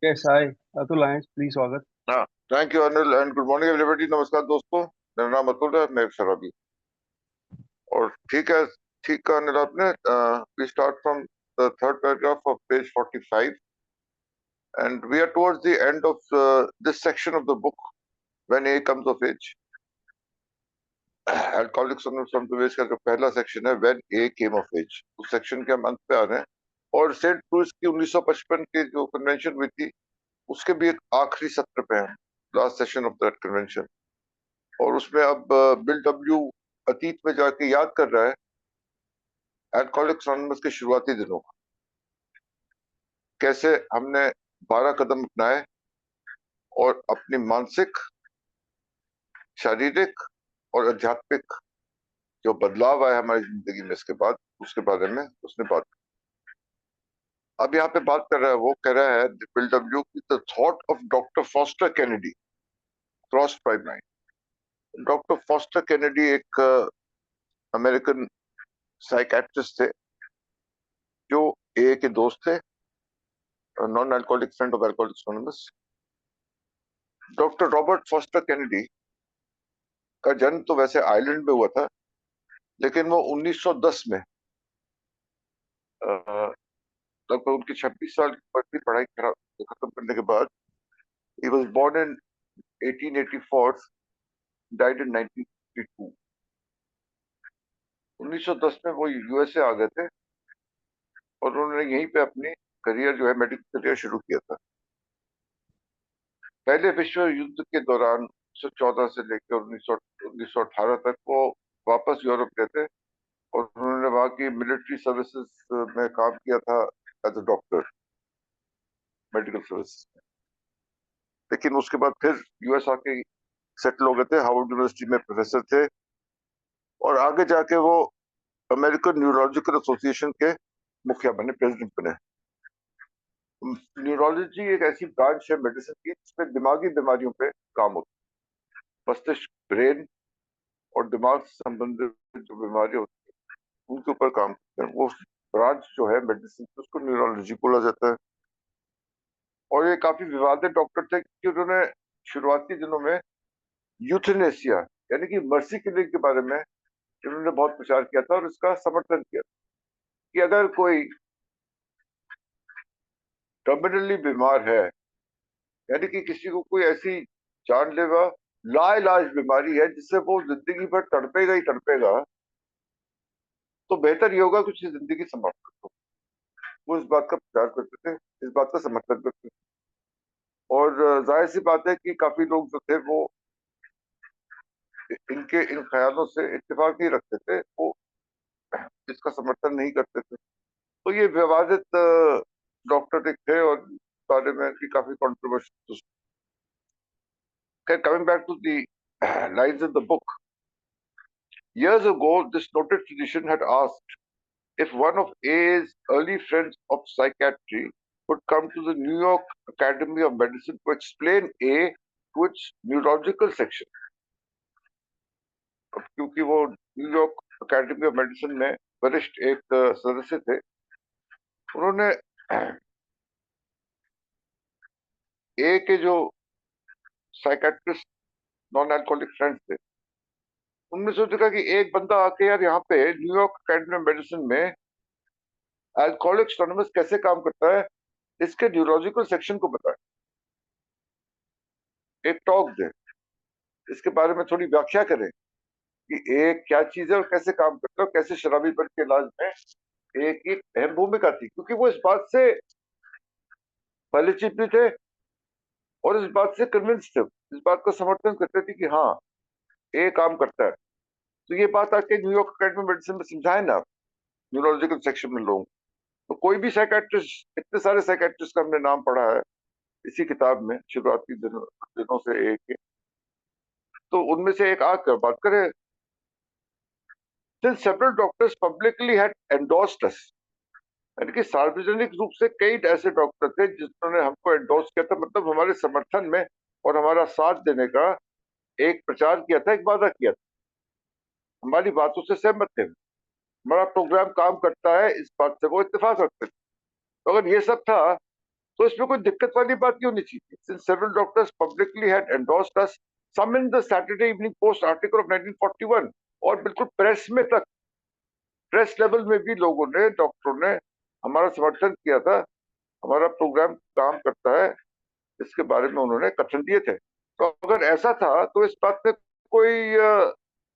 Yes, hi, Atul Lines, please स्वागत। हाँ, thank you Anil and good morning everybody. नमस्कार दोस्तों, मेरा नाम अतुल है, मैं एक शराबी। और ठीक है, ठीक कहा अनिल आपने। We start from the third paragraph of page 45 and we are towards the end of this section of the book when A comes of age. Alcoholics Anonymous का जो पहला सेक्शन है, when A came of age, उस section के हम अंत पे आ रहे हैं। और सेंट लुइस की 1955 की जो कन्वेंशन हुई थी, उसके भी एक आखिरी सत्र पे है, last session of that convention. और उसमें अब बिल डब्ल्यू अतीत में जाके याद कर रहा है अल्कोहलिक्स एनोनिमस के शुरुआती दिनों को, कैसे हमने 12 कदम अपनाए और अपनी मानसिक, शारीरिक और आध्यात्मिक जो बदलाव आया हमारी जिंदगी में इसके बाद, उसके बारे में उसने बात। अब यहाँ पे बात कर रहा है, वो कह रहा है बिल डब्ल्यू की the thought of doctor foster Kennedy crossed my mind. Doctor foster Kennedy एक अमेरिकन साइकेट्रिस्ट थे, जो ए के दोस्त थे, non alcoholic friend of alcoholics anonymous. Doctor Robert foster Kennedy का जन्म तो वैसे आयरलैंड में हुआ था, लेकिन वो 1910 में लगभग उनकी 26 साल की पढ़ाई खत्म करने के बाद, he was born in 1884, died in 1952। 1910 में वो यूएसए आ गए थे और उन्होंने यहीं पे अपनी करियर जो है, मेडिकल करियर शुरू किया था। पहले विश्व युद्ध के दौरान 1914 से लेकर 1918 तक वो वापस यूरोप गए थे और उन्होंने वहां की मिलिट्री सर्विसेज में काम किया था as a doctor, medical services में। लेकिन उसके बाद फिर यूएस आके सेटल हो गए थे, हार्वर्ड यूनिवर्सिटी में प्रोफेसर थे और आगे जाके वो अमेरिकन न्यूरोलॉजिकल एसोसिएशन के मुखिया बने, प्रेसिडेंट बने। न्यूरोलॉजी एक ऐसी ब्रांच है मेडिसिन की जिसमें दिमागी बीमारियों पे काम होता है। मस्तिष्क, ब्रेन और दिमाग से संबंधित जो बीमारियां होती है उनके ऊपर काम करते हैं। वो ब्रांच जो है मेडिसिन की, उसको न्यूरोलॉजी बोला जाता है। और ये काफी विवादित डॉक्टर थे क्योंकि उन्होंने शुरुआती दिनों में यूथनेसिया यानी कि मर्सी किलिंग के बारे में उन्होंने बहुत प्रचार किया था और इसका समर्थन किया कि अगर कोई टर्मिनली बीमार है, यानी कि किसी को कोई ऐसी जानलेवा लाइलाज बीमारी है जिससे वो जिंदगी भर तड़पेगा ही तड़पेगा, तो बेहतर ये होगा कि उसकी जिंदगी समाप्त कर दो। वो इस बात का प्रचार करते थे, इस बात का समर्थन करते थे। और जाहिर सी बात है कि काफी लोग जो थे वो इनके इन ख्यालों से इत्तेफाक नहीं रखते थे, वो इसका समर्थन नहीं करते थे। तो ये विवादित डॉक्टर एक थे और इस बारे में इनकी काफी controversy. Coming back to the lines in the book, years ago this noted physician had asked if one of A's early friends of psychiatry would come to the New York Academy of Medicine to explain A to its neurological section. क्योंकि वो New York academy of medicine में वरिष्ठ एक सदस्य थे, उन्होंने ए के जो साइकेट्रिस्ट नॉन अल्कोहलिक फ्रेंड्स थे, उनमें से देखा कि एक बंदा आके यार यहाँ पे न्यूयॉर्क अकेडमी ऑफ मेडिसिन में अल्कोहलिक्स एनोनिमस कैसे काम करता है, इसके न्यूरोलॉजिकल सेक्शन को बताए, एक टॉक दे, इसके बारे में थोड़ी व्याख्या करें कि एक क्या चीज है और कैसे काम करता है और कैसे शराबीपन के इलाज में एक एक अहम भूमिका थी। क्योंकि वो इस बात से परिचित भी थे और इस बात से कन्विंस थे, इस बात का समर्थन करते थे कि हाँ, ये काम करता है। तो ये बात आके न्यूयॉर्क अकेडमी मेडिसिन में समझाए ना न्यूरोलॉजिकल सेक्शन में लोग। तो कोई भी साइकेट्रिस्ट, इतने सारे साइकेट्रिस्ट का हमने नाम पढ़ा है इसी किताब में शुरुआती दिनों से एक, तो उनमें से एक आकर बात करें। Since several doctors publicly had endorsed us, यानी कि सार्वजनिक रूप से कई ऐसे डॉक्टर थे जिन्होंने हमको एंडोर्स किया था, मतलब हमारे समर्थन में और हमारा साथ देने का एक प्रचार किया था, एक वादा किया था, हमारी बातों से सहमत थे, हमारा प्रोग्राम काम करता है, इस बात से वो इत्तेफाक रखते थे। तो अगर ये सब था तो इसमें कोई दिक्कत वाली बात नहीं होनी चाहिए. Since several doctors publicly had endorsed us, some in the Saturday Evening Post article of 1941, और बिल्कुल प्रेस में तक, प्रेस लेवल में भी लोगों ने, डॉक्टरों ने हमारा समर्थन किया था. हमारा प्रोग्राम काम करता है, इसके बारे में उन्होंने कथन दिए थे. तो अगर ऐसा था तो इस बात में कोई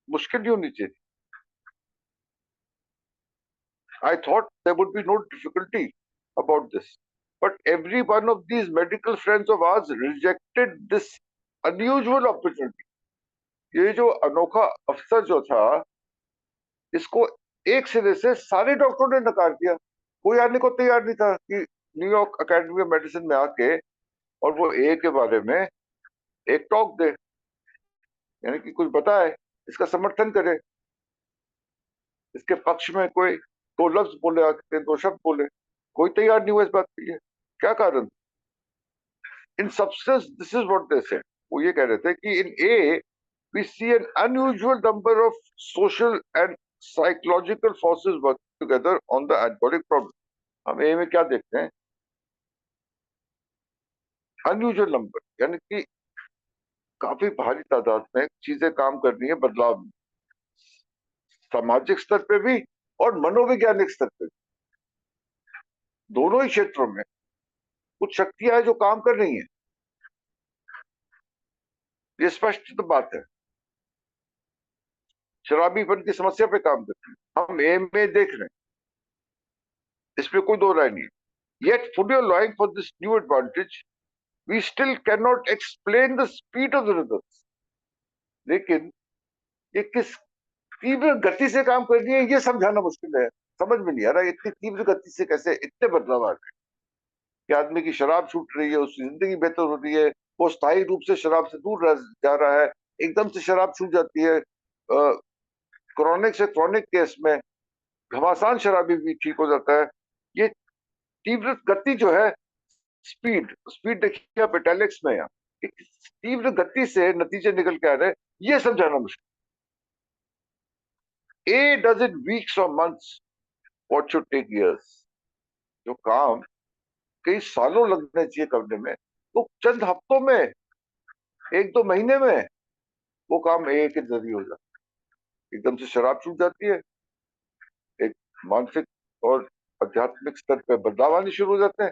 मुश्किल नहीं होनी चाहिए. I thought there would be no difficulty about this, but every one of these medical friends of ours rejected this unusual opportunity. ये जो अनोखा अवसर जो था, इसको एक सिरे से सारे डॉक्टरों ने नकार दिया. कोई आने को तैयार नहीं था कि न्यूयॉर्क अकेडमी ऑफ मेडिसिन में आके और वो ए के बारे में एक टॉक दे, यानी कि कुछ बताए, इसका समर्थन करे, इसके पक्ष में कोई दो लफ्ज बोले, आके दो शब्द बोले. कोई तैयार नहीं हुआ इस बात के लिए. क्या कारण? In substance this is what they said. वो ये कह रहे थे कि in A we see an unusual number of social and psychological forces working together on the alcoholic problem. हम ए में क्या देखते हैं? अनयूजुअल नंबर, यानी कि काफी भारी तादाद में चीजें काम कर रही है, बदलाव सामाजिक स्तर पे भी और मनोवैज्ञानिक स्तर पे भी. दोनों ही क्षेत्रों में कुछ शक्तियां हैं जो काम कर रही हैं. ये स्पष्ट तो बात है. शराबीपन की समस्या पे काम करती है, हम ए में देख रहे हैं, इसमें कोई दो राय नहीं है. Yet fully allowing for this new advantage, we still cannot explain the speed of the results. लेकिन ये किस तीव्र गति से काम कर रही है, ये समझाना मुश्किल है. समझ में नहीं आ रहा इतनी तीव्र गति से कैसे इतने बदलाव आ गए कि आदमी की शराब छूट रही है, उसकी जिंदगी बेहतर हो रही है, वो स्थायी रूप से शराब से दूर जा रहा है, एकदम से शराब छूट जाती है. क्रॉनिक से क्रॉनिक केस में घमासान शराबी भी ठीक हो जाता है. ये तीव्र गति जो है, स्पीड स्पीड देखिए आप इटैलिक्स में, यहाँ तीव्र गति से नतीजे निकल के आ रहे हैं, ये समझाना मुश्किल. ए डज इन वीक्स और months what should take years. जो काम कई सालों लगने चाहिए करने में, तो चंद हफ्तों में, एक दो महीने में वो काम ए के जरिए हो जाता है. एकदम से शराब छूट जाती है, एक मानसिक और आध्यात्मिक स्तर पर बदलाव आने शुरू हो जाते हैं.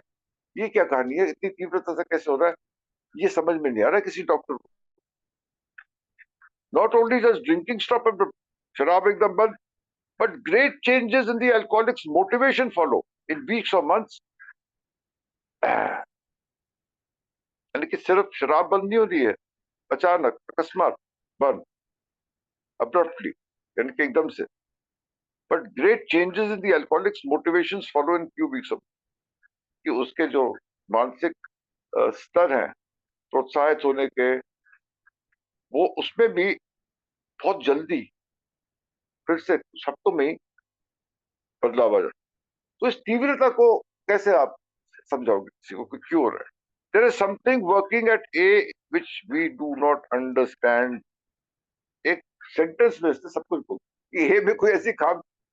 ये क्या कहानी है? इतनी तीव्रता से कैसे हो रहा है, ये समझ में नहीं आ रहा किसी डॉक्टर को. Not only just drinking stop, शराब एकदम बंद, but great changes in the alcoholic's motivation follow in weeks or months. यानी कि सिर्फ शराब बंद नहीं हो रही है, अचानक अकस्मात बंद, अब्रप्टली, यानी कि एकदम से. but great changes in the alcoholic's motivations follow in few weeks of, कि उसके जो मानसिक स्तर हैं प्रोत्साहित होने के, वो उसमें भी बहुत जल्दी फिर से कुछ हफ्तों में ही बदलाव आ जाता. तो इस तीव्रता को कैसे आप समझाओगे किसी को कि क्यों हो रहा है? There is something working at A which we do not understand. एक सेंटेंस में इसने सब कुछ बोल, कि ए में कोई ऐसी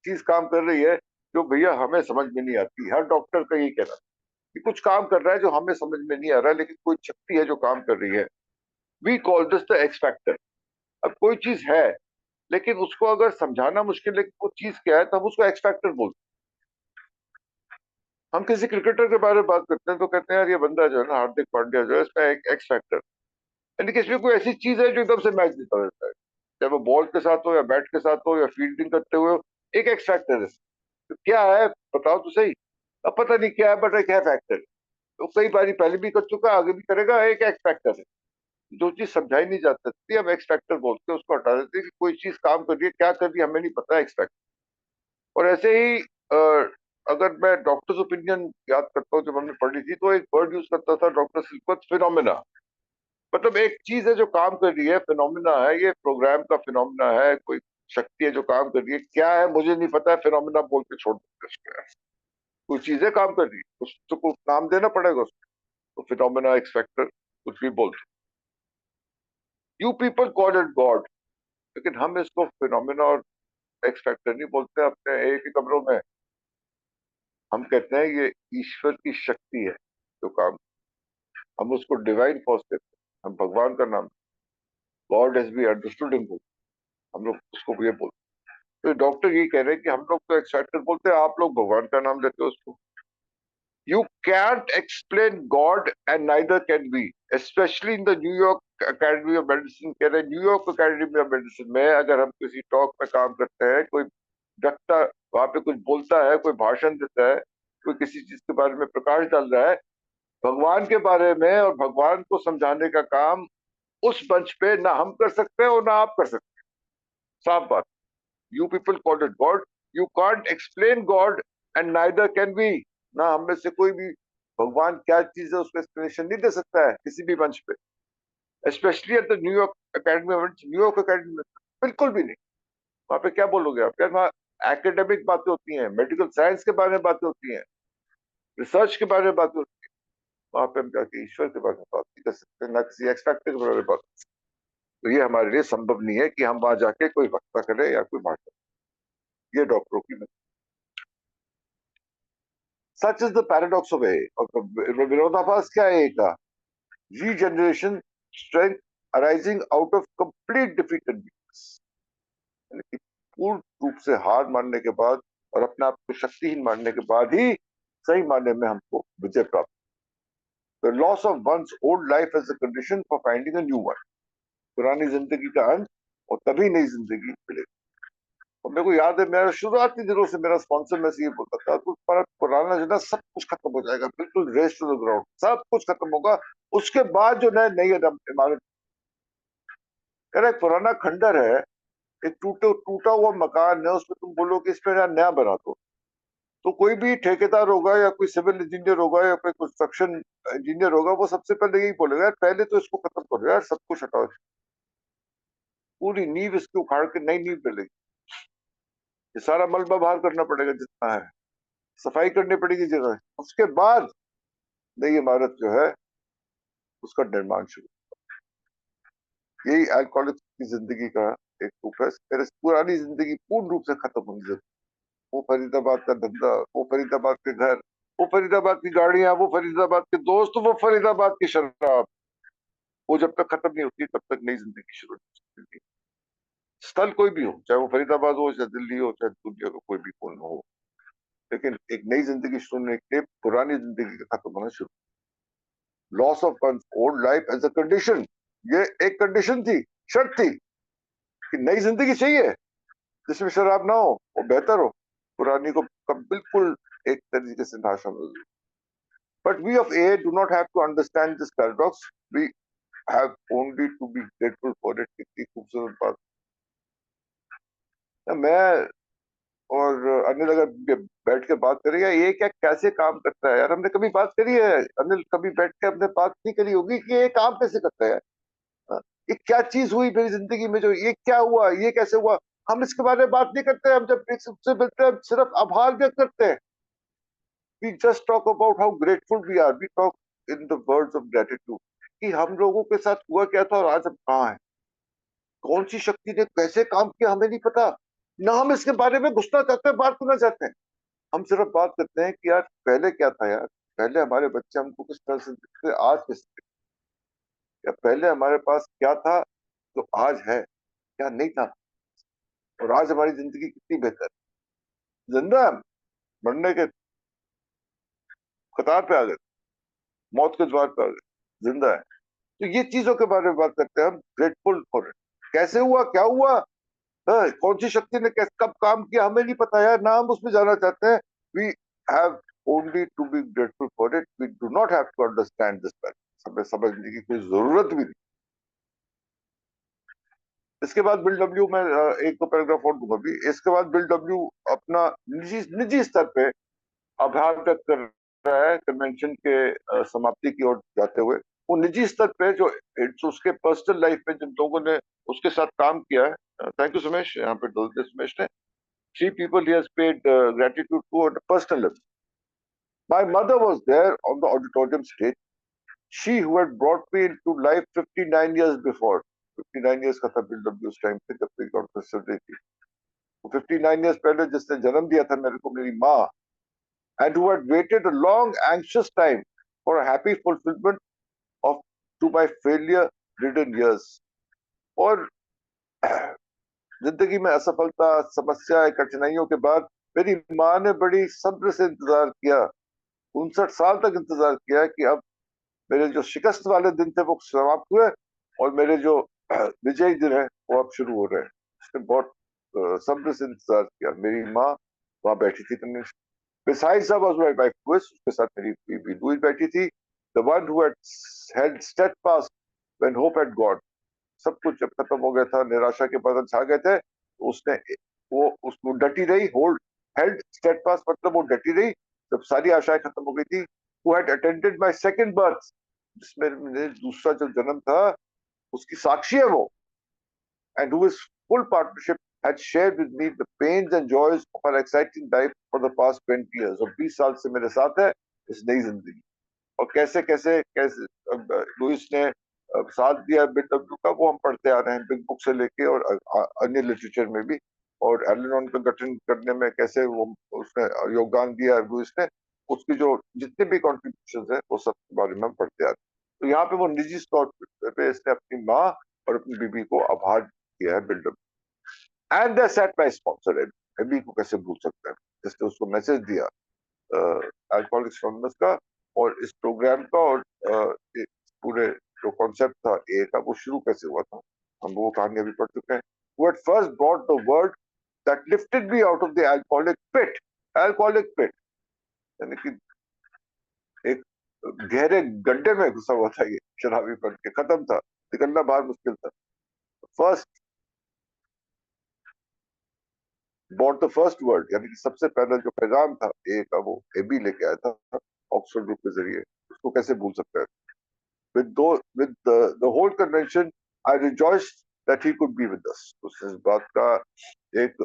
चीज काम कर रही है जो भैया हमें समझ में नहीं आती. हर डॉक्टर का यही कहना कि कुछ काम कर रहा है जो हमें समझ में नहीं आ रहा है, लेकिन कोई शक्ति है जो काम कर रही है. We call this the X factor. अब कोई चीज है, लेकिन उसको अगर समझाना मुश्किल है कि वो चीज क्या है, तब उसको एक्स फैक्टर बोलते. हम किसी क्रिकेटर के बारे में बात करते हैं तो कहते हैं यार ये बंदा जो है ना, हार्दिक पांड्या जो है, इसमें एक एक्स फैक्टर, यानी कि इसमें कोई ऐसी चीज है जो एकदम से मैच जीता देता है, चाहे वो बॉल के साथ हो या बैट के साथ हो या फील्डिंग करते हुए हो. एक एक्स फैक्टर है. तो क्या है बताओ तो सही. अब पता नहीं क्या है, बट एक है फैक्टर. तो कई बार पहले भी कर चुका, आगे भी करेगा. एक एक्स फैक्टर है. जो चीज समझाई नहीं जा सकती, अब एक्स फैक्टर बोलते हैं, उसको हटा देते हैं कि कोई चीज काम कर रही है, क्या कर रही है हमें नहीं पता, एक्स फैक्टर. और ऐसे ही अगर मैं डॉक्टर्स ओपिनियन याद करता हूँ, जब हमने पढ़ी थी, तो एक वर्ड यूज करता था डॉक्टर सिल्कवर्थ, फिनोमिना. मतलब एक चीज है जो काम कर रही है, फिनोमिना है, ये प्रोग्राम का फिनोमिना है, कोई शक्ति है जो काम कर रही है. क्या है मुझे नहीं पता है, फिनोमिना बोल के छोड़ देते हैं उसको. कोई चीजें काम कर रही है, उसको नाम देना पड़ेगा उसको. तो फिनोमिना, एक्स फैक्टर, कुछ भी बोलते. You people call it God, लेकिन हम इसको फिनोमिना और एक्स फैक्टर नहीं बोलते. अपने एक ही कमरों में हम कहते हैं ये ईश्वर की शक्ति है. जो काम, हम उसको डिवाइन फॉर्स देते हैं, हम भगवान का नाम, God has be understood him, हम लोग उसको ये बोलते हैं। तो डॉक्टर ये कह रहे हैं कि हम लोग तो एक्साइटेड बोलते हैं, आप लोग भगवान का नाम देते हो उसको। You can't explain God and neither can we, especially in the New York Academy of Medicine। कह रहे न्यूयॉर्क अकेडमी ऑफ मेडिसिन में अगर हम किसी टॉक में काम करते हैं, कोई वक्ता वहां पे कुछ बोलता है, कोई भाषण देता है, कोई किसी चीज के बारे में प्रकाश डाल रहा है, भगवान के बारे में और भगवान को समझाने का काम उस मंच पे ना हम कर सकते हैं और ना आप कर सकते हैं। साफ बात। You people call it God, you can't explain God and neither can we. ना हम में से कोई भी भगवान क्या चीज है उसका एक्सप्लेनेशन नहीं दे सकता है किसी भी मंच पे, specially at the New York academy. New York academy में बिल्कुल भी नहीं। वहां पे क्या बोलोगे आप यार, वहाँ एकेडमिक बातें होती हैं, मेडिकल साइंस के बारे में बातें होती हैं, रिसर्च के बारे में बातें होती हैं। वहां पे हम जाके ईश्वर के बारे में बात नहीं कर सकते, ना किसी एक्सपेक्ट के बारे में बात। तो ये हमारे लिए संभव नहीं है कि हम वहां जाके कोई वक्ता करें या कोई भाषण। ये डॉक्टरों की। Such is the paradox of A. और विरोधाभास क्या है ए का? Regeneration, strength arising out of complete defeat and weakness. यानी कि पूर्ण रूप से हार मानने के बाद और अपने आप को शक्तिहीन मानने के बाद ही सही मानने में हमको विजय प्राप्त। The loss of one's old life as a condition for finding a new one. पुरानी जिंदगी का अंत और तभी नई जिंदगी मिलेगी। और मेरे को याद है, मेरा शुरुआती दिनों से मेरा स्पॉन्सर में से ये बोलता था, तो पर पुराना जो ना सब कुछ खत्म हो जाएगा, बिल्कुल रेस टू द ग्राउंड, सब कुछ खत्म होगा, उसके बाद जो नए नई इमारत। कह रहे पुराना खंडर है, एक टूटा हुआ मकान है, उसमें तुम बोलो कि इस पे नया बना दो, तो कोई भी ठेकेदार होगा या कोई सिविल इंजीनियर होगा या कोई कंस्ट्रक्शन इंजीनियर होगा, वो सबसे पहले यही बोलेगा यार पहले तो इसको खत्म करो यार, सब कुछ हटाओ, पूरी नींव इसकी उखाड़ के नई नींव डलेगी, ये सारा मलबा बाहर करना पड़ेगा जितना है, सफाई करनी पड़ेगी जगह, उसके बाद नई इमारत जो है उसका निर्माण शुरू। यही अल्कोहलिक की जिंदगी का एक रूप है। मेरे पुरानी जिंदगी पूर्ण रूप से खत्म होनी जरूरी। वो फरीदाबाद का धंधा, वो फरीदाबाद के घर, वो फरीदाबाद की गाड़ियां, वो फरीदाबाद के दोस्त, वो फरीदाबाद की शराब, वो जब तक खत्म नहीं होती तब तक नई जिंदगी शुरू नहीं हो सकती। स्थल कोई भी हो, चाहे वो फरीदाबाद हो, चाहे दिल्ली हो, चाहे दुनिया का कोई भी कोण हो, लेकिन एक नई जिंदगी शुरू होने के लिए पुरानी जिंदगी का खत्म होना शुरू। Loss of one old life as a condition, ये एक कंडीशन थी, शर्त थी कि नई जिंदगी चाहिए जिसमें शराब ना हो, वो बेहतर हो, पुरानी को बिल्कुल एक तरीके से नाश होना। But we of A do not have to understand this paradox, we have only to be grateful for it. कितनी खूबसूरत बात है। मैं और अनिल अगर बैठ के बात करें या ये क्या कैसे काम करता है, यार हमने कभी बात करी है अनिल, कभी बैठ के हमने बात नहीं करी होगी कि ये काम कैसे करता है। हाँ? ये क्या चीज हुई मेरी जिंदगी में, जो ये क्या हुआ, ये कैसे हुआ, हम इसके बारे में बात नहीं करते। हम जब एक से मिलते हैं हम सिर्फ आभार व्यक्त करते हैं। We just talk about how grateful we are, we talk in the words of gratitude कि हम लोगों के साथ हुआ क्या था और आज हम कहाँ हैं, कौन सी शक्ति ने कैसे काम किया हमें नहीं पता ना, हम इसके बारे में घुसना चाहते हैं, बात करना चाहते हैं। हम सिर्फ बात करते हैं कि यार पहले क्या था, यार पहले हमारे बच्चे हमको किस तरह से दिखते, आज किस तरह, या पहले हमारे पास क्या था जो आज है, क्या नहीं था, और आज हमारी जिंदगी कितनी बेहतर है। जिंदा हम मरने के कतार पे आ गए, मौत के द्वार पे आ गए, जिंदा है। तो ये चीजों के बारे में बात करते हैं हम, ग्रेटफुल फॉर इट। कैसे हुआ, क्या हुआ, कौन सी शक्ति ने कैसे कब काम किया हमें नहीं पता यार, ना हम उसमें जाना चाहते हैं। We have only to be grateful for it, we do not have to understand this pattern. हमें समझने की कोई जरूरत भी नहीं। इसके बाद बिल डब्ल्यू में एक दो पैराग्राफ और दूंगा भी। इसके बाद बिल डब्ल्यू अपना निजी निजी स्तर पे आभार व्यक्त कर रहा है कन्वेंशन के समाप्ति की ओर जाते हुए। वो निजी स्तर पे जो उसके पर्सनल लाइफ में जिन लोगों ने उसके साथ काम किया है, थैंक यू सुमेश, यहाँ पे डोल दे सुमेश ने, 3 people he has paid gratitude to on a personal level. My mother was there on the auditorium stage. She who had brought me into life 59 years before. 59 years का था बिल डब्ल्यू उस time पे जब तक doctor चल रही थी। 59 years पहले जिसने जन्म दिया था मेरे को, मेरी माँ, and who had waited a long anxious time for a happy fulfilment of to my failure ridden years. और जिंदगी में असफलता, समस्या, कठिनाइयों के बाद मेरी माँ ने बड़ी सब्र से इंतजार किया, 59 साल तक इंतजार किया कि अब मेरे जो शिकस्त वाले दिन थे वो समाप्त हुए और मेरे जो विजयी दिन है वो अब शुरू हो रहे हैं। उसने बहुत सब्र से इंतजार किया। मेरी माँ वहां बैठी थी। Besides, I was my wife Louis, उसके साथ मेरी बीवी लुइस बैठी थी। The one who had held steadfast when hope had gone। सब कुछ जब खत्म हो गया था, निराशा के बादल छा गए थे, तो उसने वो उसको डटी रही। होल्ड हेल्ड स्टेडफास्ट मतलब वो डटी रही जब सारी आशाएं खत्म हो गई थी। Who had attended my second birth, जिसमें मेरे दूसरा जो जन्म था उसकी साक्षी है वो। And who is full partnership had shared with me the pains and joys of our exciting life for the past 20 years। और 20 साल से मेरे साथ है इस नई जिंदगी। और कैसे कैसे कैसे लुइस ने साथ दिया BW का, वो हम पढ़ते आ रहे हैं बिग बुक से लेके और अन्य लिटरेचर में भी। और एलेनॉन का गठन करने में कैसे वो उसने योगदान दिया लुइस ने, उसकी जो जितने भी कॉन्ट्रीब्यूशन है वो सब के बारे में हम पढ़ते आ रहे हैं। तो यहाँ पे वो निजी तौर पे इसने अपनी माँ और अपनी बीबी को आभार किया है build up. And they set my sponsor AB को कैसे भूल सकते हैं, जिसने उसको मैसेज दिया अल्कोहलिक्स एनोनिमस का और इस प्रोग्राम का और पूरे जो कॉन्सेप्ट था ए का वो शुरू कैसे हुआ था, हम वो कहानी अभी पढ़ चुके हैं। Who had first brought the word that lifted me out of the alcoholic pit। alcoholic pit यानी कि एक गहरे गड्ढे में घुसा हुआ था ये शराबी पन के, खत्म था, निकलना बाहर मुश्किल था। First bought the first word यानी कि सबसे पहला जो पैगाम था ए का वो एबी लेके आया था ऑक्सफोर्ड ग्रुप के जरिए। उसको कैसे भूल सकते हैं। with the whole convention I rejoiced that he could be with us। उस बात का एक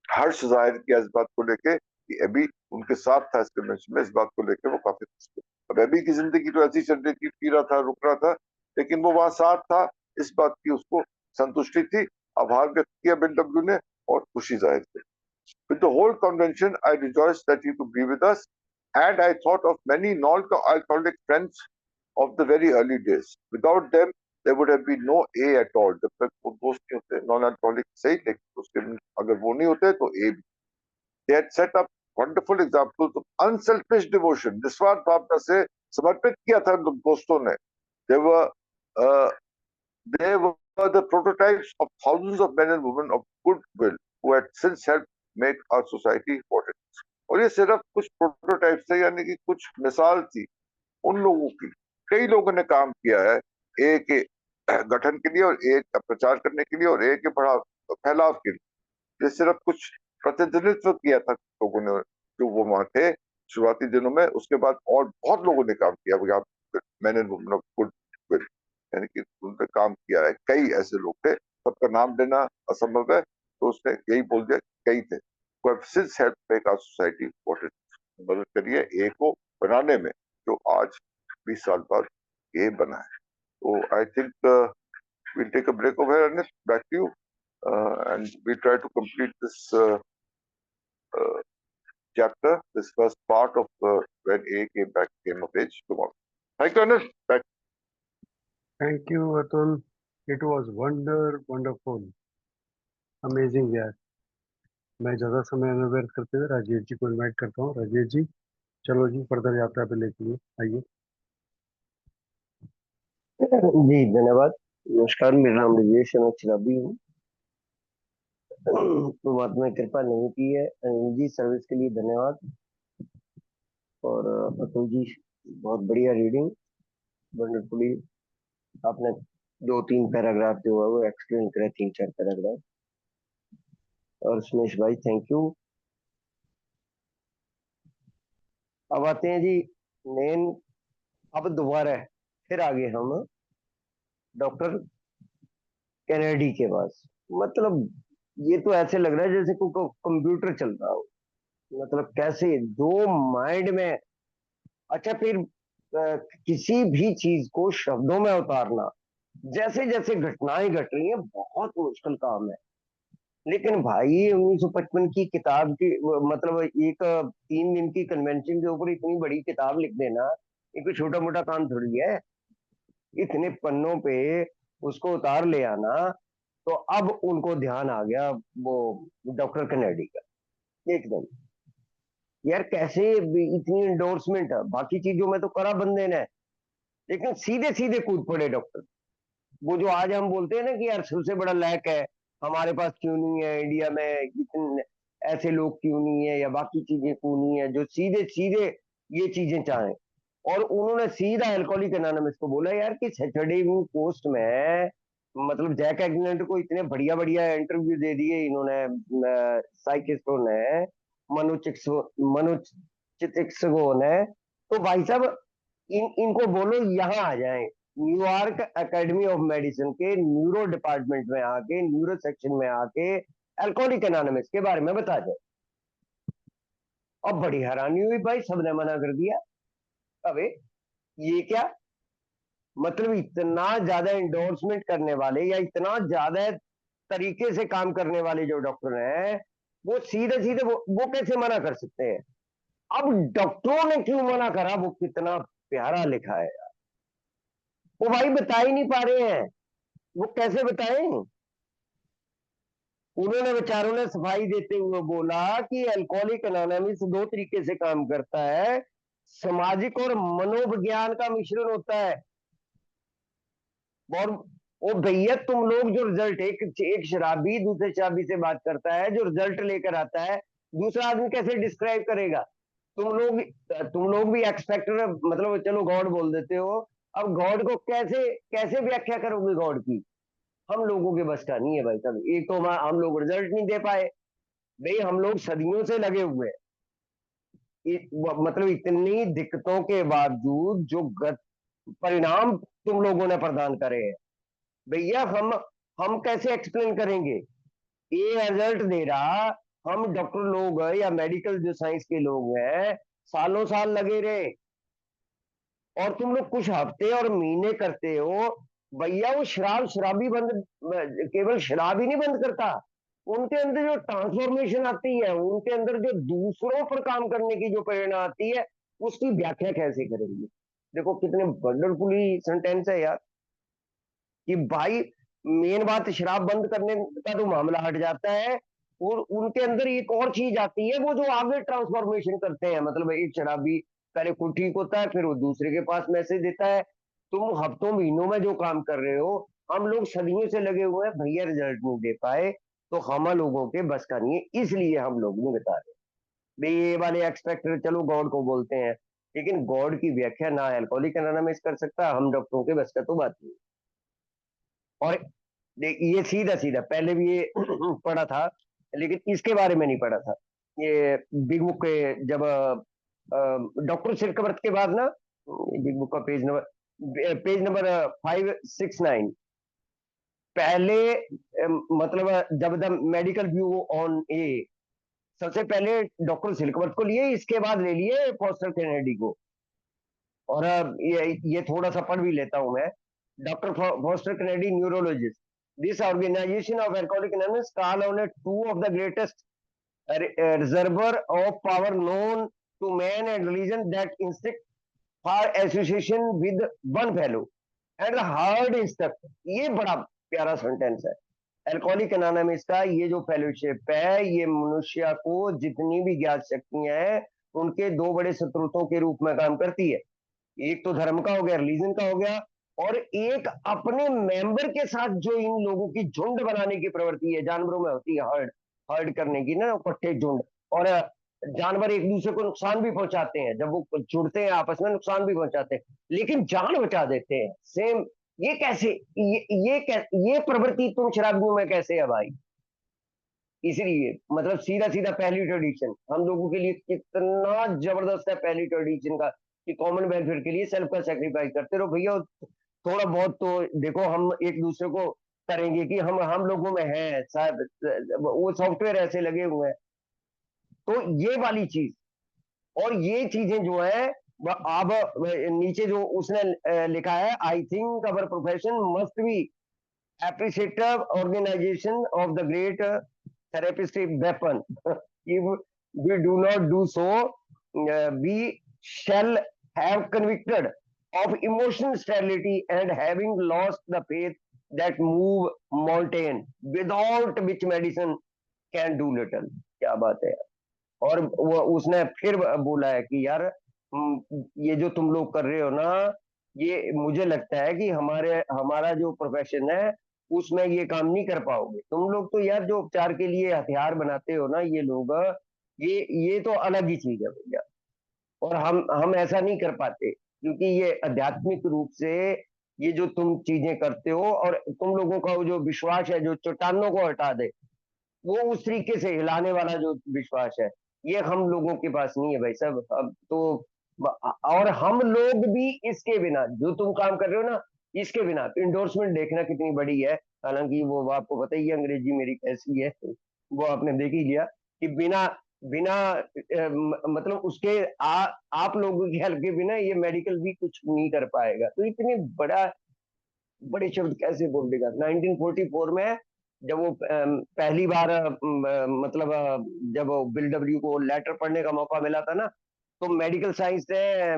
हर्ष जाहिर किया इस बात को लेके कि एबी उनके साथ था इस कन्वेंशन में। इस बात को लेके वो काफी खुश थे। अब एबी की जिंदगी तो ऐसी चल रही थी, पी रहा था, रुक रहा था, लेकिन वो वहां साथ था, इस बात की उसको संतुष्टि थी। आभार व्यक्त किया BW ने और खुशी जाहिर की। With the whole convention, I rejoiced that he could be with us, and I thought of many non-alcoholic friends of the very early days। Without them, there would have been no A at all। जब तक वो दोस्त नहीं होते non-alcoholic सही, लेकिन उसके अगर वो नहीं होते तो A भी। They had set up wonderful examples of unselfish devotion। निस्वार्थ भावना से समर्पित किया था उन दोस्तों ने। They were uh, they were the prototypes of thousands of men and women of goodwill who had since helped make our society what it is। और ये सिर्फ कुछ प्रोटोटाइप थे, यानी कि कुछ मिसाल थी उन लोगों की। कई लोगों ने काम किया है ए के गठन के लिए और ए का प्रचार करने के लिए और ए के बढ़ाव फैलाव के लिए। ये सिर्फ कुछ प्रतिनिधित्व किया था लोगों ने जो वो वहां थे शुरुआती दिनों में। उसके बाद और बहुत लोगों ने काम किया यहाँ man and women of goodwill, यानी कि उनने काम किया है। कई ऐसे लोग थे, सबका नाम लेना असंभव है, तो उसने यही बोल दिया कई थे। who have since helped make our society what it is। मदद करिए ए को बनाने में जो आज 20 साल बाद ये बना है। तो I think we'll take a break over here, Anis, back to you, and we try to complete this uh, chapter, this first part of when A came of age tomorrow। Thank you, Anis। Back। Thank you Atul, it was wonderful, amazing यार। मैं ज्यादा समय में व्यर्थ करते हुए राजेश जी को invite करता हूँ। राजेश जी, चलो जी फर्दर यात्रा पे लेके आइए। जी धन्यवाद। नमस्कार, मेरा नाम राजेश शराबी हूँ। परमात्मा ने कृपा नहीं की है। जी सर्विस के लिए धन्यवाद। और अतुल जी, बहुत बढ़िया रीडिंग, वंडरफुली आपने 2-3 पैराग्राफ जो है वो एक्सप्लेन करे, 3-4 पैराग्राफ। और सुमेश भाई थैंक यू। अब आते हैं जी मेन, अब दोबारा फिर आगे हम डॉक्टर कैनेडी के पास। मतलब ये तो ऐसे लग रहा है जैसे कोई कंप्यूटर चल रहा हो। मतलब कैसे दो माइंड में। अच्छा, फिर किसी भी चीज को शब्दों में उतारना, जैसे जैसे घटनाएं घट रही हैं, बहुत मुश्किल काम है। लेकिन भाई 1955 की किताब की मतलब एक 3 दिन की कन्वेंशन के ऊपर इतनी बड़ी किताब लिख देना, ये कोई छोटा मोटा काम थोड़ी है। इतने पन्नों पे उसको उतार ले आना, तो अब उनको ध्यान आ गया वो डॉक्टर कनेडी का एकदम। यार कैसे इतनी इंडोर्समेंट है, बाकी चीजों में तो करा बंदे ने, लेकिन सीधे सीधे कूद पड़े डॉक्टर। वो जो आज हम बोलते हैं ना कि यार सबसे बड़ा लैक है, हमारे पास क्यों नहीं है इंडिया में, इतने ऐसे लोग क्यों नहीं है, या बाकी चीजें क्यों नहीं है जो सीधे सीधे ये चीजें चाहें। और उन्होंने सीधा अल्कोहलिक एनोनिमस को बोला यार कि सैटरडे पोस्ट में, मतलब जैक एग्नेंट को इतने बढ़िया बढ़िया इंटरव्यू दे दिए इन्होंने, साइकिस्टों ने, मनोचिकित्सकों ने। तो भाई साहब इनको बोलो यहाँ आ जाएं, न्यूयॉर्क एकेडमी ऑफ मेडिसिन के न्यूरो डिपार्टमेंट में आके, न्यूरो सेक्शन में आके अल्कोहलिक एनोनिमस के बारे में बता जाए। अब बड़ी हैरानी हुई भाई, सबने मना कर दिया। अबे ये क्या, मतलब इतना ज्यादा इंडोर्समेंट करने वाले या इतना ज्यादा तरीके से काम करने वाले जो डॉक्टर हैं, वो सीधे सीधे वो कैसे मना कर सकते हैं। अब डॉक्टरों ने क्यों मना करा, वो कितना प्यारा लिखा है। वो भाई बता ही नहीं पा रहे हैं, वो कैसे बताएं। उन्होंने बेचारों ने सफाई देते हुए बोला कि अल्कोहलिक एनोनिमस दो तरीके से काम करता है, सामाजिक और मनोविज्ञान का मिश्रण होता है। और वो भैया तुम लोग जो रिजल्ट, एक शराबी दूसरे शराबी से बात करता है, जो रिजल्ट लेकर आता है, दूसरा आदमी कैसे डिस्क्राइब करेगा। तुम लोग भी एक्सपेक्टर, मतलब चलो गॉड बोल देते हो। अब गॉड को कैसे कैसे व्याख्या करोगे गॉड की। हम लोगों के बस का नहीं है भाई साहब। एक तो हम लोग रिजल्ट नहीं दे पाए, भाई हम लोग सदियों से लगे हुए हैं। मतलब इतनी दिक्कतों के बावजूद जो परिणाम तुम लोगों ने प्रदान करे हैं, भैया हम कैसे एक्सप्लेन करेंगे। ये रिजल्ट दे रहा, हम डॉक्टर लोग या मेडिकल जो साइंस के लोग हैं, सालों साल लगे रहे, और तुम लोग कुछ हफ्ते और महीने करते हो। भैया वो शराबी बंद, केवल शराब ही नहीं बंद करता, उनके अंदर जो ट्रांसफॉर्मेशन आती है, उनके अंदर जो दूसरों पर काम करने की जो प्रेरणा आती है, उसकी व्याख्या कैसे करेंगे। देखो कितने वंडरफुली सेंटेंस है यार, कि भाई मेन बात शराब बंद करने का तो मामला हट जाता है, और उनके अंदर एक और चीज आती है, वो जो आगे ट्रांसफॉर्मेशन करते हैं। मतलब एक शराबी पहले खुद ठीक होता है, फिर वो दूसरे के पास मैसेज देता है। तुम हफ्तों महीनों में जो काम कर रहे हो, हम लोग सदियों से लगे हुए हैं, भैया रिजल्ट नहीं दे पाए, तो हम लोगों के बस का नहीं है, इसलिए हम लोग नहीं बता रहे। भाई ये वाले एक्सपेक्टर चलो गॉड को बोलते हैं, लेकिन गॉड की व्याख्या ना अल्कोहलिक एनोनिमस कर सकता, हम डॉक्टरों के बस का तो बात नहीं। और ये सीधा सीधा पहले भी ये पढ़ा था, लेकिन इसके बारे में नहीं पढ़ा था। ये बिग बुक के जब डॉक्टर सिरकवर्त के बाद ना, बिग बुक का पेज नंबर 569, पहले मतलब जब द मेडिकल व्यू ऑन ए, सबसे पहले डॉक्टर सिल्कवर्थ को लिए, इसके बाद ले लिए फॉस्टर केनेडी को। और ये थोड़ा सा पढ़ भी लेता हूं मैं। Doctor Foster Kennedy, neurologist, this organisation of alcoholic anonymous call on two of the greatest reservoir of power known to man and religion, that instinct for association with one fellow and the hard instinct। ये बड़ा प्यारा sentence है। Alcoholic anonymous का ये जो fellowship है, ये मनुष्य को जितनी भी ज्ञात शक्तियां हैं, उनके दो बड़े स्रोतों के रूप में काम करती है। एक तो धर्म का हो गया, रिलीजन का हो गया, और एक अपने मेंबर के साथ जो इन लोगों की झुंड बनाने की प्रवृत्ति है, जानवरों में होती है हर्ड, हर्ड करने की ना, इकट्ठे झुंड। और जानवर एक दूसरे को नुकसान भी पहुंचाते हैं, जब वो जुड़ते हैं आपस में नुकसान भी पहुंचाते हैं, लेकिन जान बचा देते हैं। सेम ये कैसे, ये प्रवृत्ति तुम शराबियों में कैसे है भाई। इसलिए मतलब सीधा सीधा पहली ट्रेडिशन हम लोगों के लिए कितना जबरदस्त है, पहली ट्रेडिशन का, कि कॉमन वेलफेयर के लिए सेल्फ का सेक्रीफाइस करते रहो भैया। थोड़ा बहुत तो देखो, हम एक दूसरे को करेंगे कि हम लोगों में है शायद, वो सॉफ्टवेयर ऐसे लगे हुए हैं। तो ये वाली चीज, और ये चीजें जो है, अब नीचे जो उसने लिखा है, I think our profession must be appreciative organization of the great therapeutic weapon। If we do not do so, we shall have convicted of emotional sterility and having lost the faith that move mountain, without which medicine can do little. क्या बात है। और वो उसने फिर बोला है कि यार ये जो तुम लोग कर रहे हो ना, ये मुझे लगता है कि हमारा जो प्रोफेशन है उसमें ये काम नहीं कर पाओगे तुम लोग। तो यार जो उपचार के लिए हथियार बनाते हो ना ये लोग, ये तो अलग ही चीज है भैया। और हम ऐसा नहीं कर पाते क्योंकि ये आध्यात्मिक रूप से ये जो तुम चीजें करते हो, और तुम लोगों का वो जो विश्वास है जो चट्टानों को हटा दे, वो उस तरीके से हिलाने वाला जो विश्वास है, ये हम लोगों के पास नहीं है भाई साहब। अब तो और हम लोग भी इसके बिना जो तुम काम कर रहे हो ना, इसके बिना इंडोर्समेंट देखना कितनी बड़ी है। हालांकि वो आपको पता ही है अंग्रेजी मेरी कैसी है, वो आपने देख ही लिया कि बिना बिना मतलब उसके आप लोगों की हेल्प के बिना ये मेडिकल भी कुछ नहीं कर पाएगा। तो इतने बड़े शब्द कैसे बोल देगा। 1944 में जब वो पहली बार मतलब जब बिल डब्ल्यू को लेटर पढ़ने का मौका मिला था ना, तो मेडिकल साइंस ने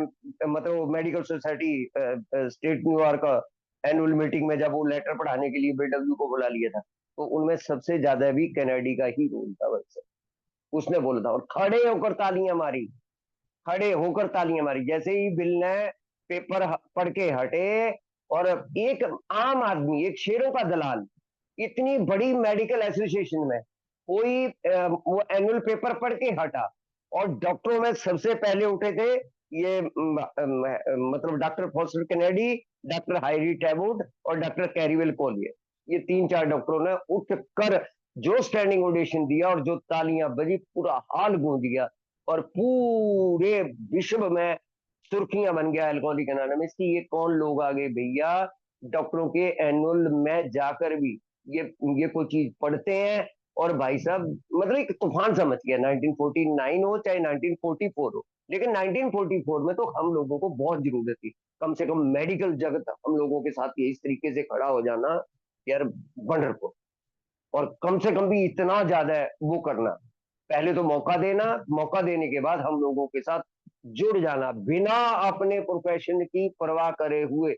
मतलब medical society state New York annual meeting में जब वो लेटर पढ़ाने के लिए बिल डब्ल्यू को बुला लिया था, तो उनमें सबसे ज्यादा भी कैनेडी का ही रोल था वैसे। उसने बोला था और खड़े होकर तालियां मारी, खड़े होकर तालियां मारी जैसे ही बिल ने पेपर पढ़ के हटे। और एक आम आदमी, एक शेरों का दलाल, इतनी बड़ी मेडिकल एसोसिएशन में कोई वो एनुअल पेपर पढ़ के हटा। और डॉक्टरों में सबसे पहले उठे थे ये मतलब डॉक्टर फॉस्टर कैनेडी, डॉक्टर हायरी टैबूट और डॉक्टर कैरीवेल कोलियर। ये तीन चार डॉक्टरों ने उठ कर जो स्टैंडिंग ओवेशन दिया और जो तालियां बजी, पूरा हाल गूंज गया और पूरे विश्व में सुर्खियां बन गया अल्कोहलिक एनोनिमस की। ये कौन लोग आ गए भैया, डॉक्टरों के एनुअल में जाकर भी ये कोई चीज पढ़ते हैं। और भाई साहब मतलब एक तूफान समझ गया, 1949 हो चाहे 1944 हो, लेकिन 1944 में तो हम लोगों को बहुत जरूरत थी। कम से कम मेडिकल जगत हम लोगों के साथ ये इस तरीके से खड़ा हो जाना यार, वंडरफुल। और कम से कम भी इतना ज्यादा वो करना, पहले तो मौका देना, मौका देने के बाद हम लोगों के साथ जुड़ जाना बिना अपने प्रोफेशन की परवाह करे हुए।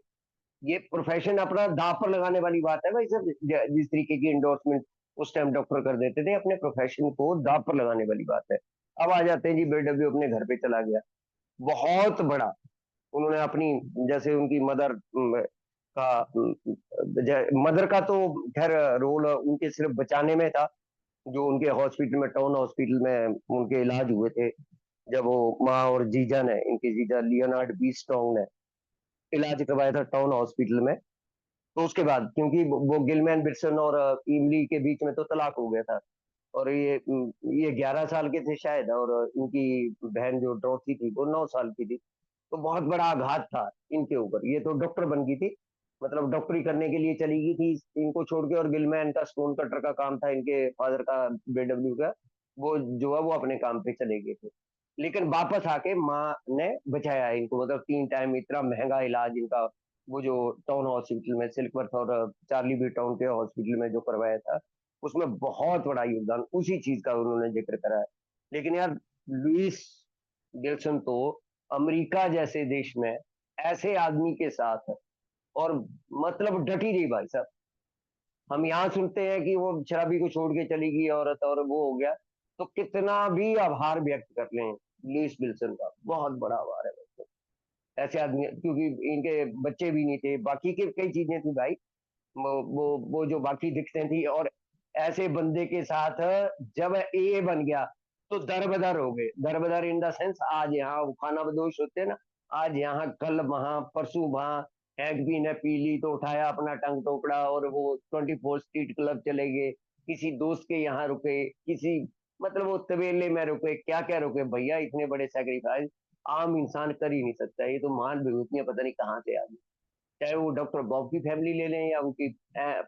ये प्रोफेशन अपना दांव पर लगाने वाली बात है भाई सर। जिस तरीके की इंडोर्समेंट उस टाइम डॉक्टर कर देते थे, अपने प्रोफेशन को दांव पर लगाने वाली बात है। अब आ जाते हैं जी, बीडब्ल्यू अपने घर पे चला गया, बहुत बड़ा। उन्होंने अपनी, जैसे उनकी मदर का मदर का तो खैर रोल उनके सिर्फ बचाने में था। जो उनके हॉस्पिटल में, टाउन हॉस्पिटल में उनके इलाज हुए थे, जब वो माँ और जीजा ने, इनके जीजा लियोनार्ड बी स्ट्रॉन्ग ने इलाज करवाया था टाउन हॉस्पिटल में। तो उसके बाद क्योंकि वो गिलमैन बिरसन और इमली के बीच में तो तलाक हो गया था, और ये 11 साल के थे शायद, और इनकी बहन जो डॉर्थी थी वो 9 साल की थी। तो बहुत बड़ा आघात था इनके ऊपर। ये तो डॉक्टर बन गई थी, मतलब डॉक्टरी करने के लिए चली गई थी इनको छोड़ के। और गिलमैन का स्टोन कटर का काम था इनके फादर का, बीडब्ल्यू का, वो जो है वो अपने काम पे चले गए थे। लेकिन वापस आके माँ ने बचाया इनको, मतलब 3 टाइम इतना महंगा इलाज इनका वो जो टाउन हॉस्पिटल में, सिल्कवर्थ और चार्ली बी टाउन के हॉस्पिटल में जो करवाया था, उसमें बहुत बड़ा योगदान उसी चीज का उन्होंने जिक्र करा है। लेकिन यार लुइस गिल्सन तो अमेरिका जैसे देश में ऐसे आदमी के साथ और मतलब डटी रही भाई साहब। हम यहाँ सुनते हैं कि वो शराबी को छोड़ के चली गई औरत और वो हो गया, तो कितना भी आभार व्यक्त कर लें लुइस विल्सन का, बहुत बड़ा आभार है वैसे। ऐसे आदमी, क्योंकि इनके बच्चे भी नहीं थे, बाकी के कई चीजें थी भाई, वो जो बाकी दिखते थी। और ऐसे बंदे के साथ जब ए बन गया तो दरबदर हो गए। दरबदर इन द सेंस, आज यहाँ वो खाना बदोश होते हैं ना, आज यहाँ कल वहां परसों वहां, हैंक भी ने पी ली तो उठाया अपना टंग टोकड़ा और वो 24 स्ट्रीट क्लब चले गए, किसी दोस्त के यहाँ रुके, किसी मतलब वो तबेले में रुके, क्या क्या रुके भैया। इतने बड़े सेक्रीफाइस आम इंसान कर ही नहीं सकता। ये तो महान विभूतियां पता नहीं कहाँ से आ गई। चाहे वो डॉक्टर बॉब की फैमिली ले लें या उनकी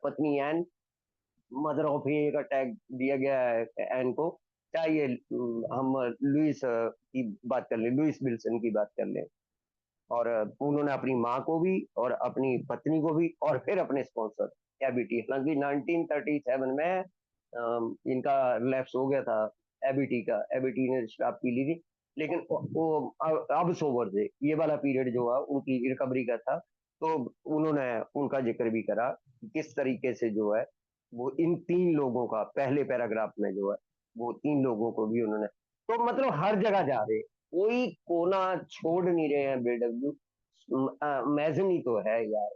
पत्नी एन, मदर ऑफ ये का टैग दिया गया है एन को। चाहे ये हम लुइस की बात कर लें, लुइस विल्सन की बात कर लें, और उन्होंने अपनी माँ को भी और अपनी पत्नी को भी और फिर अपने स्पॉन्सर एबीटी। हालांकि 1937 में इनका लैप्स हो गया था एबीटी का, एबीटी ने शराब पी ली थी। लेकिन वो अब सोबर थे, ये वाला पीरियड जो है उनकी रिकवरी का था। तो उन्होंने उनका जिक्र भी करा कि किस तरीके से जो है वो इन 3 लोगों का पहले पैराग्राफ में जो है वो 3 लोगों को भी उन्होंने, तो मतलब हर जगह जा रहे, कोई कोना छोड़ नहीं रहे हैं। बेडब्ल्यू मैजन ही तो है यार,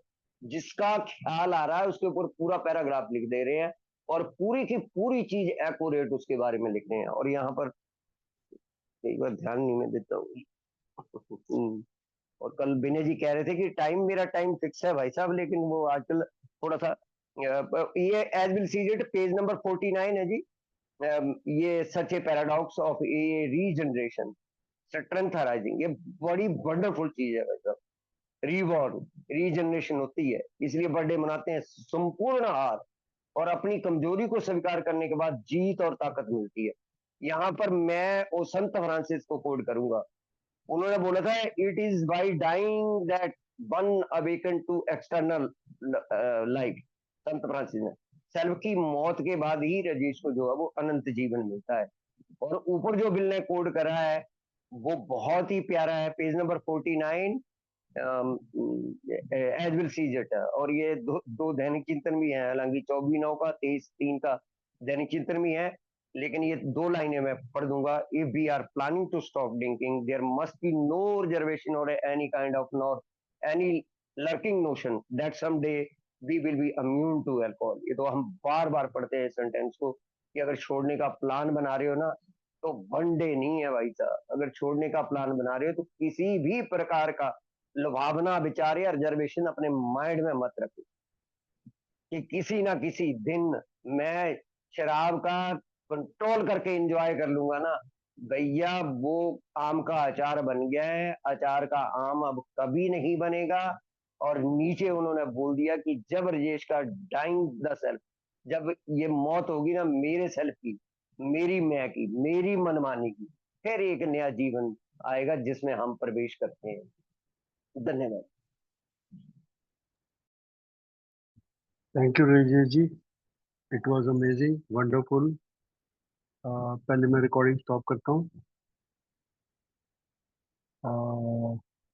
जिसका ख्याल आ रहा है उसके ऊपर पूरा पैराग्राफ लिख दे रहे हैं और पूरी की पूरी चीज एक्यूरेट उसके बारे में लिख रहे हैं। और यहाँ पर कई बार ध्यान नहीं मैं देता हूँ। और कल विनय जी कह रहे थे कि टाइम, मेरा टाइम फिक्स है भाई साहब, लेकिन वो आजकल थोड़ा सा ये as will see it page number 49 है जी। ये such a paradox of A regeneration strength arising, ये बड़ी वंडरफुल चीज है भाई साहब। रीबॉर्न, रीजनरेशन होती है, इसलिए बर्थडे मनाते हैं। संपूर्ण हार और अपनी कमजोरी को स्वीकार करने के बाद जीत और ताकत मिलती है। यहाँ पर मैं वो संत फ्रांसिस को कोड करूंगा, उन्होंने बोला था it is by dying that one awaken to external life. संत फ्रांसिस ने, सेल्फ की मौत के बाद ही रजेश को जो है वो अनंत जीवन मिलता है। और ऊपर जो बिल ने कोड करा है वो बहुत ही प्यारा है, page number 49, as will seize it. और ये दो दैनिक चिंतन भी है, हालांकि 24/9 का 23/3 का दैनिक चिंतन भी है, लेकिन ये 2 लाइनें मैं पढ़ दूंगा। If we are planning to stop drinking there must be no reservation or any kind of nor any lurking notion that someday we will be immune to alcohol. ये तो हम बार बार पढ़ते हैं सेंटेंस को कि अगर छोड़ने का प्लान बना रहे हो ना तो वन डे नहीं है भाई साहब। अगर छोड़ने का प्लान बना रहे हो तो किसी भी प्रकार का लुभावना विचार या रिजर्वेशन अपने माइंड में मत रखो कि किसी ना किसी दिन मैं शराब का कंट्रोल करके एंजॉय कर लूंगा ना। भैया वो आम का अचार बन गया है, अचार का आम अब कभी नहीं बनेगा। और नीचे उन्होंने बोल दिया कि जब राजेश का डाइंग द सेल्फ, जब ये मौत होगी ना मेरे सेल्फ की, मेरी मैं की, मेरी मनमानी की, फिर एक नया जीवन आएगा जिसमें हम प्रवेश करते हैं। धन्यवाद। Thank you Rajesh ji, it was amazing, wonderful. पहले मैं रिकॉर्डिंग स्टॉप करता हूँ।